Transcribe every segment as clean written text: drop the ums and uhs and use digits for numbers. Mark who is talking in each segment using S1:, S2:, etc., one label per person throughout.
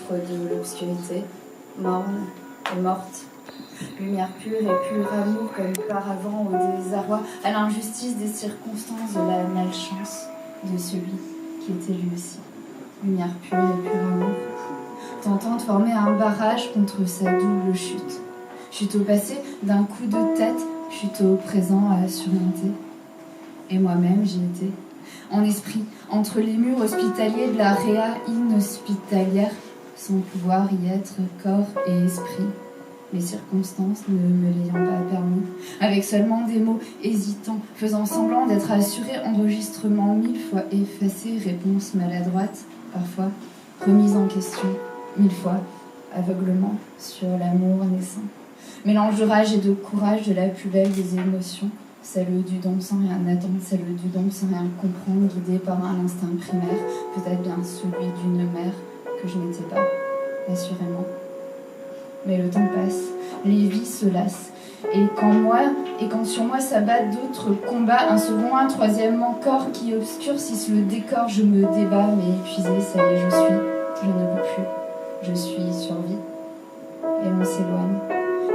S1: gouffre de l'obscurité, morne et morte. Lumière pure et pur amour comme paravent au désarroi, à l'injustice des circonstances, de la malchance de celui qui était lui aussi. Lumière pure et pur amour, tentant de former un barrage contre sa double chute. Chute au passé d'un coup de tête, chute au présent à surmonter. Et moi-même j'y étais, en esprit, entre les murs hospitaliers de la réa inhospitalière, sans pouvoir y être corps et esprit, les circonstances ne me l'ayant pas permis, avec seulement des mots hésitants, faisant semblant d'être assuré, enregistrement 1000 fois effacé, réponse maladroite, parfois remise en question, 1000 fois, aveuglement sur l'amour naissant. Mélange de rage et de courage, de la plus belle des émotions, celle du don sans rien attendre, celle du don sans rien comprendre, guidée par un instinct primaire, peut-être bien celui d'une mère que je n'étais pas, assurément. Mais le temps passe, les vies se lassent, et quand sur moi s'abattent d'autres combats, un second, un troisième corps qui obscurcissent le décor, je me débats, mais épuisée, ça y est, je ne peux plus, je suis sur vie, et on s'éloigne.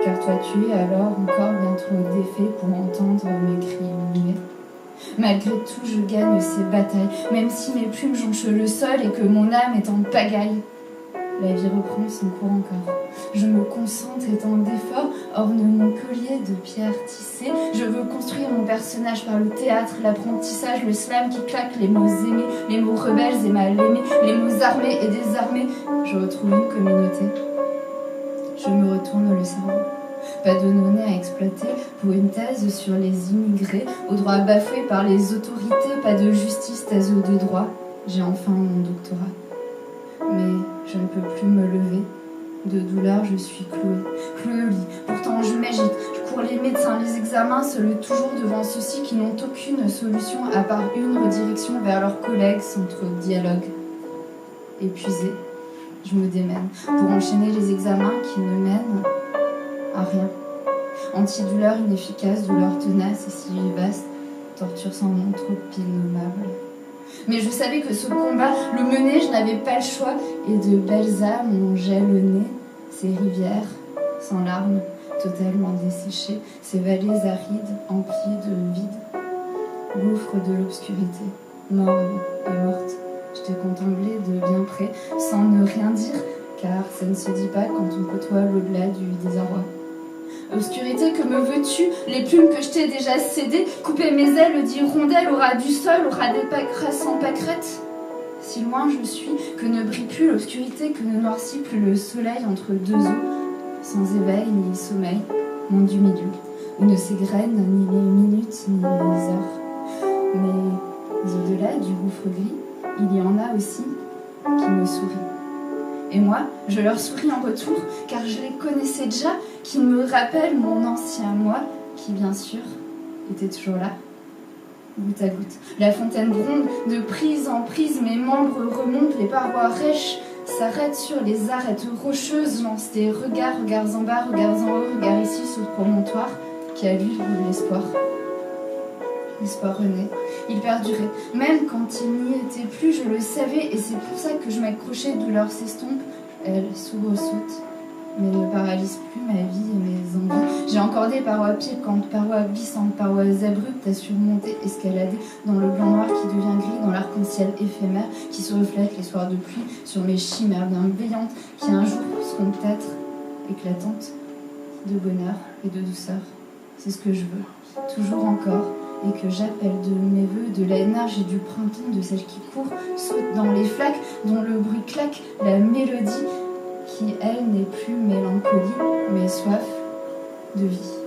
S1: Car toi tu es alors encore bien trop défait pour entendre mes cris muets. Malgré tout, je gagne ces batailles, même si mes plumes jonchent le sol et que mon âme est en pagaille. La vie reprend son cours encore. Je me concentre et tant d'efforts orne mon collier de pierre tissée. Je veux construire mon personnage par le théâtre, l'apprentissage, le slam qui claque, les mots aimés, les mots rebelles et mal aimés, les mots armés et désarmés. Je retrouve une communauté. Je me retourne le cerveau. Pas de données à exploiter pour une thèse sur les immigrés, aux droits bafoués par les autorités, pas de justice, thèse de droit. J'ai enfin mon doctorat. Mais je ne peux plus me lever. De douleur, je suis clouée au lit. Pourtant, je m'agite. Je cours les médecins, les examens, seul toujours devant ceux-ci qui n'ont aucune solution à part une redirection vers leurs collègues sans trop de dialogue. Épuisée, je me démène pour enchaîner les examens qui ne mènent à rien. Antidouleur inefficace, douleur tenace et si vaste, torture sans nom trop innommable. Mais je savais que ce combat, le mener, je n'avais pas le choix, et de belles âmes ont jalonné ces rivières sans larmes, totalement desséchées, ces vallées arides, emplies de vide, gouffre de l'obscurité, morne et morte. Je te contemplais de bien près, sans ne rien dire, car ça ne se dit pas quand on côtoie l'au-delà du désarroi. Obscurité, que me veux-tu? Les plumes que je t'ai déjà cédées, couper mes ailes d'hirondelle, aura du sol, aura des pâqueresses sans pâquerettes. Si loin je suis, que ne brille plus l'obscurité, que ne noircit plus le soleil entre deux eaux, sans éveil ni sommeil, monde du milieu, où ne s'égrènent ni les minutes ni les heures. Mais au-delà du gouffre gris, il y en a aussi qui me sourient. Et moi, je leur souris en retour, car je les connaissais déjà, qui me rappellent mon ancien moi, qui bien sûr était toujours là, goutte à goutte. La fontaine gronde, de prise en prise, mes membres remontent, les parois rêches s'arrêtent sur les arêtes rocheuses, lancent des regards en bas, regards en haut, regards ici sur le promontoire, qui a lui l'espoir. L'espoir renaît, il perdurait, même quand il n'y était plus, je le savais, et c'est pour ça que je m'accrochais, douleur s'estompe, elle soubresaute, mais ne paralyse plus ma vie et mes envies. J'ai encore des parois piquantes, parois glissantes, parois abruptes à surmonter, escalader dans le blanc noir qui devient gris, dans l'arc-en-ciel éphémère qui se reflète les soirs de pluie sur mes chimères bienveillantes qui un jour seront peut-être éclatantes de bonheur et de douceur. C'est ce que je veux, toujours encore, et que j'appelle de mes voeux, de l'énergie du printemps, de celle qui court, saute dans les flaques, dont le bruit claque, la mélodie qui, elle, n'est plus mélancolie, mais soif de vie.